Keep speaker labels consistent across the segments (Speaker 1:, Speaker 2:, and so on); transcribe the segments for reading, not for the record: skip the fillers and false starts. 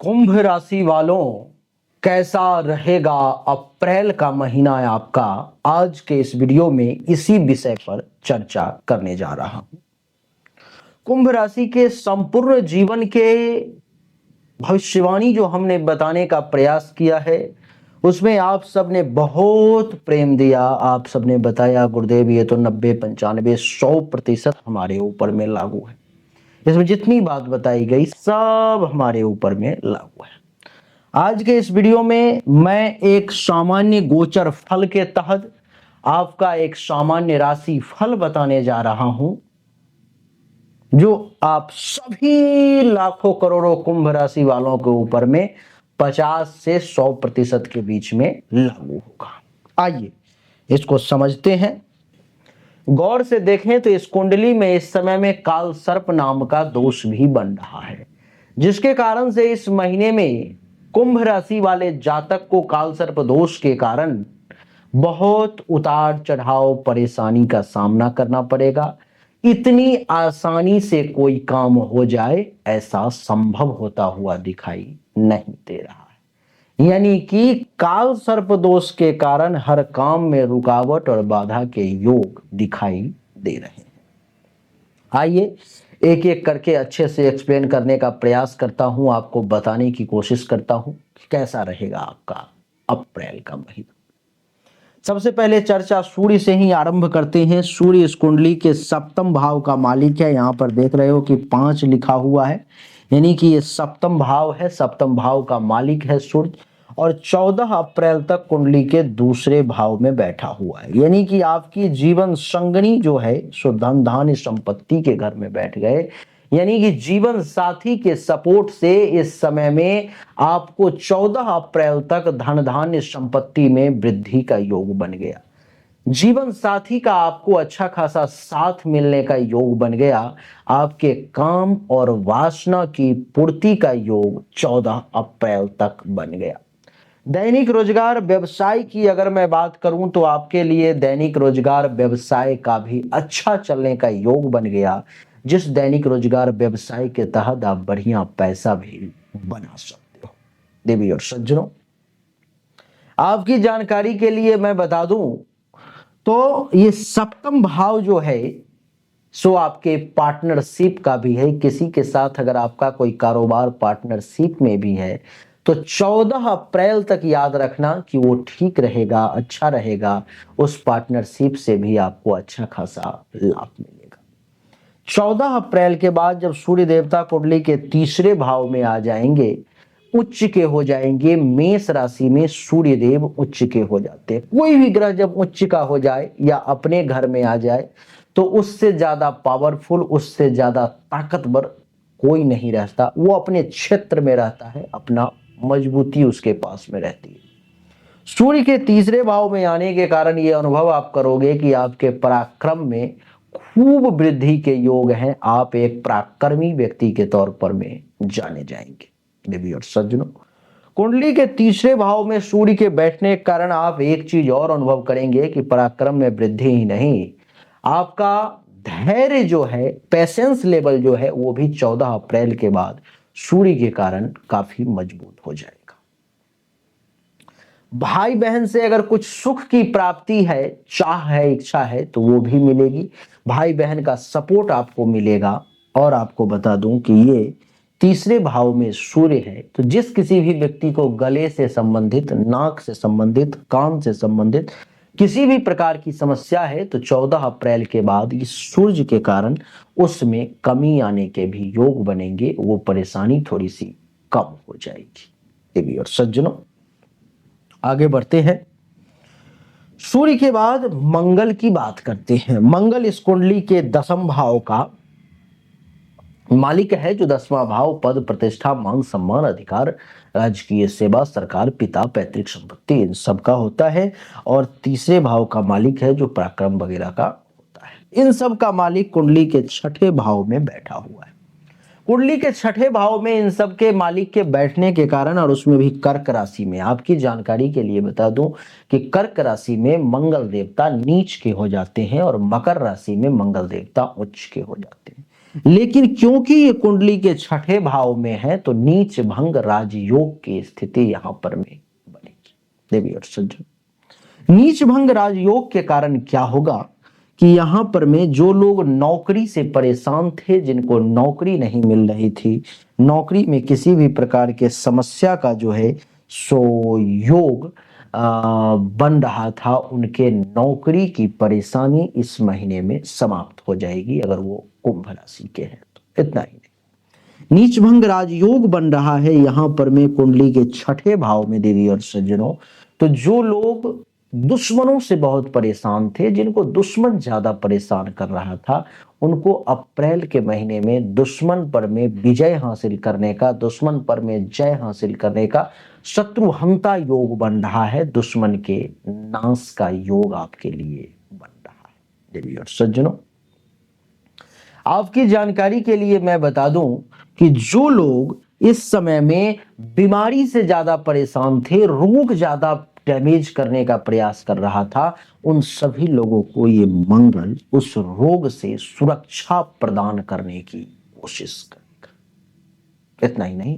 Speaker 1: कुंभ राशि वालों, कैसा रहेगा अप्रैल का महीना है आपका। आज के इस वीडियो में इसी विषय पर चर्चा करने जा रहा हूं। कुंभ राशि के संपूर्ण जीवन के भविष्यवाणी जो हमने बताने का प्रयास किया है, उसमें आप सबने बहुत प्रेम दिया। आप सबने बताया गुरुदेव ये तो 90, 95, 100% हमारे ऊपर में लागू है। इसमें जितनी बात बताई गई सब हमारे ऊपर में लागू है। आज के इस वीडियो में मैं एक सामान्य गोचर फल के तहत आपका एक सामान्य राशि फल बताने जा रहा हूं, जो आप सभी लाखों करोड़ों कुंभ राशि वालों के ऊपर में 50 से 100% के बीच में लागू होगा। आइए इसको समझते हैं। गौर से देखें तो इस कुंडली में इस समय में काल सर्प नाम का दोष भी बन रहा है, जिसके कारण से इस महीने में कुंभ राशि वाले जातक को काल सर्प दोष के कारण बहुत उतार चढ़ाव परेशानी का सामना करना पड़ेगा। इतनी आसानी से कोई काम हो जाए ऐसा संभव होता हुआ दिखाई नहीं दे रहा है। यानी कि काल सर्प दोष के कारण हर काम में रुकावट और बाधा के योग दिखाई दे रहे हैं। आइए एक एक करके अच्छे से एक्सप्लेन करने का प्रयास करता हूं, आपको बताने की कोशिश करता हूं कि कैसा रहेगा आपका अप्रैल का महीना। सबसे पहले चर्चा सूर्य से ही आरंभ करते हैं। सूर्य इस कुंडली के सप्तम भाव का मालिक है। यहाँ पर देख रहे हो कि 5 लिखा हुआ है, यानी कि ये सप्तम भाव है। सप्तम भाव का मालिक है सूर्य, और 14 अप्रैल तक कुंडली के दूसरे भाव में बैठा हुआ है। यानी कि आपकी जीवन संगनी जो है सो धन धान्य संपत्ति के घर में बैठ गए। यानी कि जीवन साथी के सपोर्ट से इस समय में आपको 14 अप्रैल तक धन धान्य संपत्ति में वृद्धि का योग बन गया। जीवन साथी का आपको अच्छा खासा साथ मिलने का योग बन गया। आपके काम और वासना की पूर्ति का योग 14 अप्रैल तक बन गया। दैनिक रोजगार व्यवसाय की अगर मैं बात करूं तो आपके लिए दैनिक रोजगार व्यवसाय का भी अच्छा चलने का योग बन गया, जिस दैनिक रोजगार व्यवसाय के तहत आप बढ़िया पैसा भी बना सकते हो। देवी और सज्जनों, आपकी जानकारी के लिए मैं बता दूं तो ये सप्तम भाव जो है सो आपके पार्टनरशिप का भी है। किसी के साथ अगर आपका कोई कारोबार पार्टनरशिप में भी है तो 14 अप्रैल तक याद रखना कि वो ठीक रहेगा, अच्छा रहेगा। उस पार्टनरशिप से भी आपको अच्छा खासा लाभ मिलेगा। 14 अप्रैल के बाद जब सूर्य देवता कुंडली के तीसरे भाव में आ जाएंगे, उच्च के हो जाएंगे। मेष राशि में सूर्य देव उच्च के हो जाते हैं। कोई भी ग्रह जब उच्च का हो जाए या अपने घर में आ जाए तो उससे ज्यादा पावरफुल, उससे ज्यादा ताकतवर कोई नहीं रहता। वो अपने क्षेत्र में रहता है, अपना मजबूती उसके पास में रहती है। सूर्य के तीसरे भाव में आने के कारण ये अनुभव आप करोगे कि आपके पराक्रम में खूब वृद्धि के योग हैं। आप एक पराक्रमी व्यक्ति के तौर पर में जाने जाएंगे। देवी और सज्जनों, कुंडली के तीसरे भाव में सूर्य के बैठने के कारण आप एक चीज और अनुभव करेंगे कि पराक्रम में वृद्धि ही नहीं, आपका धैर्य जो है, पेशेंस लेवल जो है, वो भी 14 अप्रैल के बाद सूर्य के कारण काफी मजबूत हो जाएगा। भाई बहन से अगर कुछ सुख की प्राप्ति है, चाह है, इच्छा है, तो वो भी मिलेगी। भाई बहन का सपोर्ट आपको मिलेगा। और आपको बता दूं कि ये तीसरे भाव में सूर्य है, तो जिस किसी भी व्यक्ति को गले से संबंधित, नाक से संबंधित, कान से संबंधित किसी भी प्रकार की समस्या है तो 14 अप्रैल के बाद इस सूर्य के कारण उसमें कमी आने के भी योग बनेंगे। वो परेशानी थोड़ी सी कम हो जाएगी। देवी और सज्जनों, आगे बढ़ते हैं। सूर्य के बाद मंगल की बात करते हैं। मंगल इस कुंडली के 10वें भाव का मालिक है, जो 10वां भाव पद, प्रतिष्ठा, मान सम्मान, अधिकार, राजकीय सेवा, सरकार, पिता, पैतृक संपत्ति, इन सब का होता है। और तीसरे भाव का मालिक है जो पराक्रम वगैरह का होता है। इन सब का मालिक कुंडली के 6ठे भाव में बैठा हुआ है। कुंडली के 6ठे भाव में इन सब के मालिक के बैठने के कारण, और उसमें भी कर्क राशि में, आपकी जानकारी के लिए बता दूं कि कर्क राशि में मंगल देवता नीच के हो जाते हैं और मकर राशि में मंगल देवता उच्च के हो जाते हैं। लेकिन क्योंकि ये कुंडली के छठे भाव में है तो नीच भंग राजयोग की स्थिति यहां पर में बनेगी। देवी और सज्जन, नीच भंग राजयोग के कारण क्या होगा कि यहां पर में जो लोग नौकरी से परेशान थे, जिनको नौकरी नहीं मिल रही थी, नौकरी में किसी भी प्रकार के समस्या का जो है सो योग बन रहा था, उनके नौकरी की परेशानी इस महीने में समाप्त हो जाएगी अगर वो कुंभ राशि के हैं तो। इतना ही नहीं, नीच भंग राजयोग बन रहा है यहां पर में कुंडली के छठे भाव में देवी और सज्जनों। तो जो लोग दुश्मनों से बहुत परेशान थे, जिनको दुश्मन ज्यादा परेशान कर रहा था, उनको अप्रैल के महीने में दुश्मन पर में विजय हासिल करने का, दुश्मन पर में जय हासिल करने का शत्रुहंता योग बन रहा है, दुश्मन के नाश का योग आपके लिए बन रहा है। देवी और सज्जनों, आपकी जानकारी के लिए मैं बता दूं कि जो लोग इस समय में बीमारी से ज्यादा परेशान थे, रोग ज्यादा डैमेज करने का प्रयास कर रहा था, उन सभी लोगों को ये मंगल उस रोग से सुरक्षा प्रदान करने की कोशिश करेगा। इतना ही नहीं,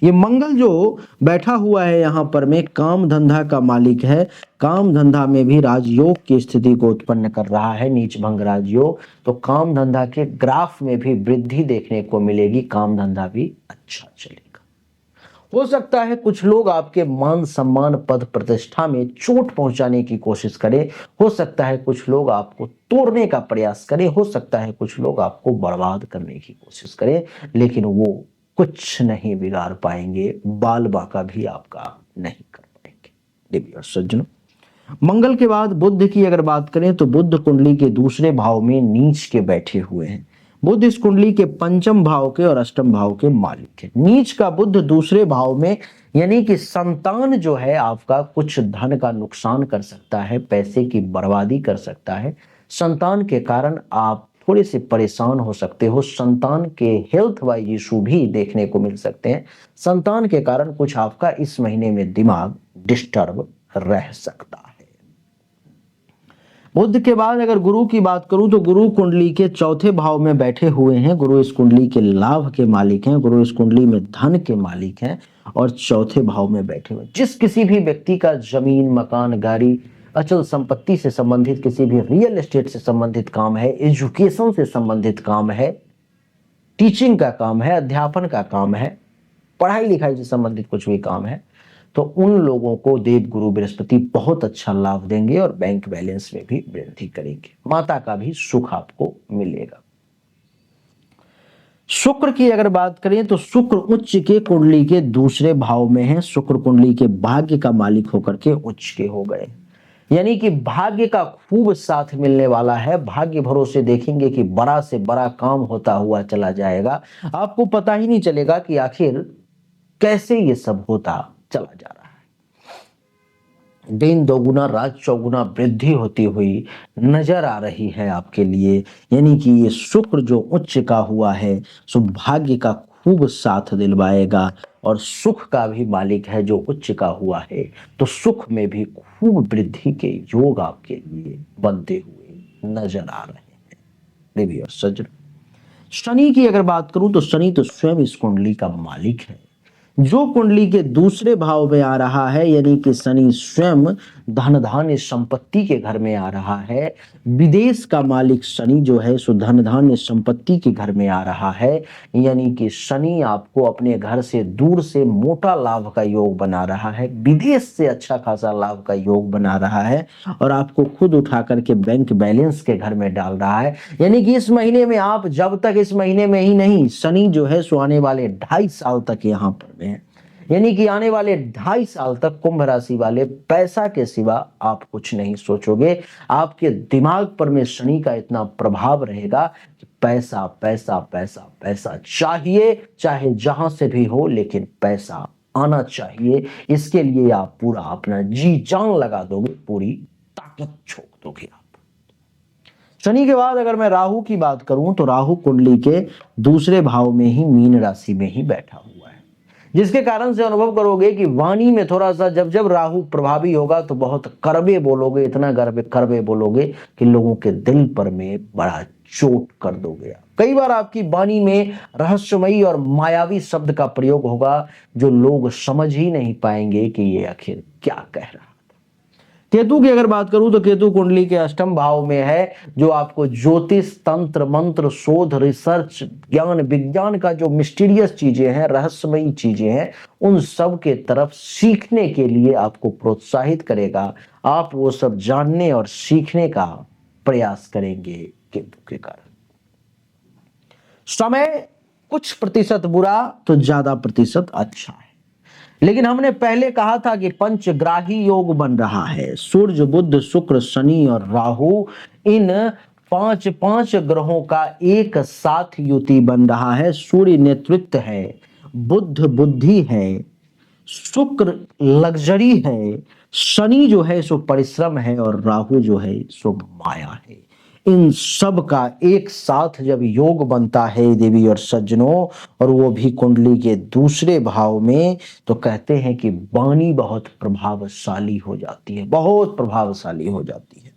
Speaker 1: ये मंगल जो बैठा हुआ है यहां पर में काम धंधा का मालिक है, काम धंधा में भी राजयोग की स्थिति को उत्पन्न कर रहा है, नीच भंग राजयोग। तो काम धंधा के ग्राफ में भी वृद्धि देखने को मिलेगी, काम धंधा भी अच्छा चलेगा। हो सकता है कुछ लोग आपके मान सम्मान पद प्रतिष्ठा में चोट पहुंचाने की कोशिश करें, हो सकता है कुछ लोग आपको तोड़ने का प्रयास करें, हो सकता है कुछ लोग आपको बर्बाद करने की कोशिश करें, लेकिन वो कुछ नहीं बिगाड़ पाएंगे, बाल बाका भी आपका नहीं कर पाएंगे। देवी और सज्जनों, मंगल के बाद बुध की अगर बात करें तो बुध कुंडली के दूसरे भाव में नीच के बैठे हुए हैं। बुध इस कुंडली के पंचम भाव के और अष्टम भाव के मालिक है। नीच का बुध दूसरे भाव में, यानी कि संतान जो है आपका कुछ धन का नुकसान कर सकता है, पैसे की बर्बादी कर सकता है, संतान के कारण आप थोड़े से परेशान हो सकते हो, संतान के हेल्थ वाइज इशू भी देखने को मिल सकते हैं, संतान के कारण कुछ आपका इस महीने में दिमाग डिस्टर्ब रह सकता है। बुध के बाद अगर गुरु की बात करूं तो गुरु कुंडली के चौथे भाव में बैठे हुए हैं। गुरु इस कुंडली के लाभ के मालिक हैं, गुरु इस कुंडली में धन के मालिक हैं और चौथे भाव में बैठे हुए। जिस किसी भी व्यक्ति का जमीन, मकान, गाड़ी, अचल संपत्ति से संबंधित किसी भी रियल एस्टेट से संबंधित काम है, एजुकेशन से संबंधित काम है, टीचिंग का काम है, अध्यापन का काम है, पढ़ाई लिखाई से संबंधित कुछ भी काम है, तो उन लोगों को देव गुरु बृहस्पति बहुत अच्छा लाभ देंगे और बैंक बैलेंस में भी वृद्धि करेंगे, माता का भी सुख आपको मिलेगा। शुक्र की अगर बात करें तो शुक्र उच्च के कुंडली के दूसरे भाव में है। शुक्र कुंडली के भाग्य का मालिक होकर के उच्च के हो गए, यानी कि भाग्य का खूब साथ मिलने वाला है। भाग्य भरोसे देखेंगे कि बड़ा से बड़ा काम होता हुआ चला जाएगा, आपको पता ही नहीं चलेगा कि आखिर कैसे ये सब होता चला जा रहा है। दिन दोगुना रात चौगुना वृद्धि होती हुई नजर आ रही है आपके लिए, यानी कि ये शुक्र जो उच्च का हुआ है सो भाग्य का खूब साथ दिलवाएगा और सुख का भी मालिक है जो उच्च का हुआ है, तो सुख में भी खूब वृद्धि के योग आपके लिए बनते हुए नजर आ रहे हैं। देवी और सज्जन, शनि की अगर बात करूं तो शनि तो स्वयं इस कुंडली का मालिक है, जो कुंडली के दूसरे भाव में आ रहा है, यानी कि शनि स्वयं धन धान्य संपत्ति के घर में आ रहा है। विदेश का मालिक शनि जो है सो धन धान्य संपत्ति के घर में आ रहा है, यानी कि शनि आपको अपने घर से दूर से मोटा लाभ का योग बना रहा है, विदेश से अच्छा खासा लाभ का योग बना रहा है और आपको खुद उठा करके बैंक बैलेंस के घर में डाल रहा है। यानी कि इस महीने में आप जब तक, इस महीने में ही नहीं, शनि जो है सो आने वाले 2.5 साल तक यहाँ पर में, यानी कि आने वाले 2.5 साल तक कुंभ राशि वाले पैसा के सिवा आप कुछ नहीं सोचोगे। आपके दिमाग पर में शनि का इतना प्रभाव रहेगा कि पैसा पैसा पैसा पैसा चाहिए, चाहे जहां से भी हो, लेकिन पैसा आना चाहिए। इसके लिए आप पूरा अपना जी जान लगा दोगे, पूरी ताकत झोंक दोगे आप। शनि के बाद अगर मैं राहु की बात करूं तो राहु कुंडली के दूसरे भाव में ही, मीन राशि में ही बैठा हुआ है, जिसके कारण से अनुभव करोगे कि वाणी में थोड़ा सा, जब जब राहु प्रभावी होगा तो बहुत करबे बोलोगे, इतना करबे बोलोगे कि लोगों के दिल पर में बड़ा चोट कर दोगे आप। कई बार आपकी वाणी में रहस्यमयी और मायावी शब्द का प्रयोग होगा जो लोग समझ ही नहीं पाएंगे कि ये आखिर क्या कह रहा है। केतु की अगर बात करूं तो केतु कुंडली के अष्टम भाव में है, जो आपको ज्योतिष, तंत्र, मंत्र, शोध, रिसर्च, ज्ञान विज्ञान का जो मिस्टीरियस चीजें हैं, रहस्यमयी चीजें हैं, उन सब के तरफ सीखने के लिए आपको प्रोत्साहित करेगा। आप वो सब जानने और सीखने का प्रयास करेंगे केतु के कारण। समय कुछ प्रतिशत बुरा तो ज्यादा प्रतिशत अच्छा है, लेकिन हमने पहले कहा था कि पंचग्राही योग बन रहा है। सूर्य, बुध, शुक्र, शनि और राहु, इन पांच पांच ग्रहों का एक साथ युति बन रहा है। सूर्य नेतृत्व है, बुध बुद्धि है, शुक्र लग्जरी है, शनि जो है सो परिश्रम है और राहु जो है सो माया है। इन सब का एक साथ जब योग बनता है देवी और सज्जनों, और वो भी कुंडली के दूसरे भाव में, तो कहते हैं कि वाणी बहुत प्रभावशाली हो जाती है, बहुत प्रभावशाली हो जाती है।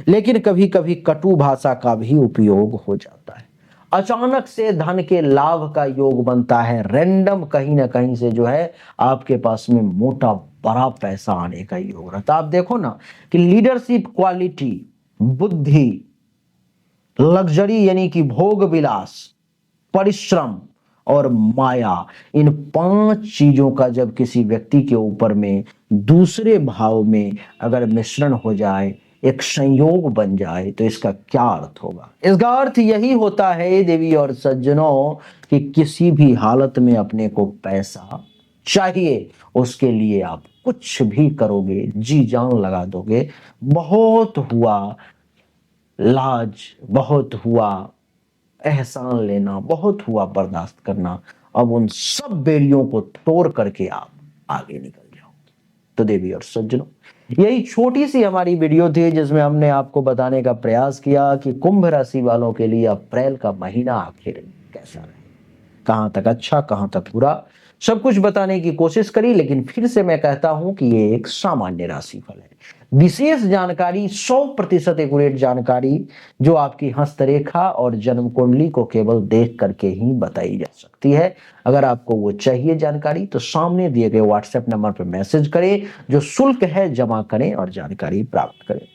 Speaker 1: लेकिन कभी कभी कटु भाषा का भी उपयोग हो जाता है। अचानक से धन के लाभ का योग बनता है, रैंडम कहीं ना कहीं से जो है आपके पास में मोटा बड़ा पैसा आने का योग रहता है। आप देखो ना कि लीडरशिप क्वालिटी, बुद्धि, लग्जरी यानी कि भोग विलास, परिश्रम और माया, इन पांच चीजों का जब किसी व्यक्ति के ऊपर में दूसरे भाव में अगर मिश्रण हो जाए, एक संयोग बन जाए, तो इसका क्या अर्थ होगा? इसका अर्थ यही होता है देवी और सज्जनों कि किसी भी हालत में अपने को पैसा चाहिए, उसके लिए आप कुछ भी करोगे, जी जान लगा दोगे। बहुत हुआ लाज, बहुत हुआ एहसान लेना, बहुत हुआ बर्दाश्त करना, अब उन सब बेड़ियों को तोड़ करके आप आगे निकल जाओ। तो देवी और सज्जनों, यही छोटी सी हमारी वीडियो थी जिसमें हमने आपको बताने का प्रयास किया कि कुंभ राशि वालों के लिए अप्रैल का महीना आखिर कैसा रहे, कहां तक अच्छा, कहां तक बुरा, सब कुछ बताने की कोशिश करी। लेकिन फिर से मैं कहता हूं कि ये एक सामान्य राशिफल है। विशेष जानकारी, 100% एक्यूरेट जानकारी जो आपकी हस्तरेखा और जन्म कुंडली को केवल देख करके ही बताई जा सकती है। अगर आपको वो चाहिए जानकारी तो सामने दिए गए व्हाट्सएप नंबर पर मैसेज करें, जो शुल्क है जमा करें और जानकारी प्राप्त करें।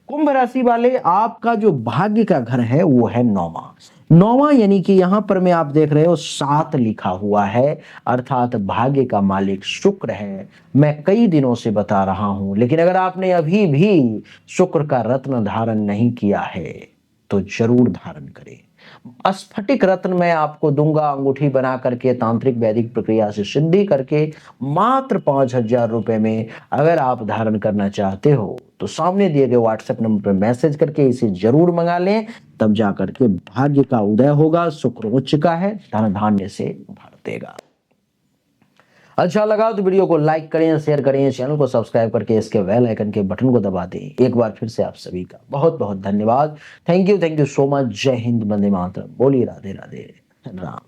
Speaker 1: कुंभ राशि वाले, आपका जो भाग्य का घर है वो है नौवां। नौवां यानी कि यहां पर में आप देख रहे हो 7 लिखा हुआ है, अर्थात भाग्य का मालिक शुक्र है। मैं कई दिनों से बता रहा हूं, लेकिन अगर आपने अभी भी शुक्र का रत्न धारण नहीं किया है तो जरूर धारण करें। स्फटिक रत्न मैं आपको दूंगा, अंगूठी बना करके तांत्रिक वैदिक प्रक्रिया से सिद्धि करके मात्र 5,000 रुपए में अगर आप धारण करना चाहते हो तो सामने दिए गए व्हाट्सएप नंबर पर मैसेज करके इसे जरूर मंगा लें, तब जाकर के भाग्य का उदय होगा। शुक्र उच्च का है, धन धान्य से भर देगा। अच्छा लगा तो वीडियो को लाइक करें, शेयर करें, चैनल को सब्सक्राइब करके इसके बेल आइकन के बटन को दबा दें। एक बार फिर से आप सभी का बहुत बहुत धन्यवाद। Thank you so much. जय हिंद, वंदे मातरम। बोलिए राधे राधे राम।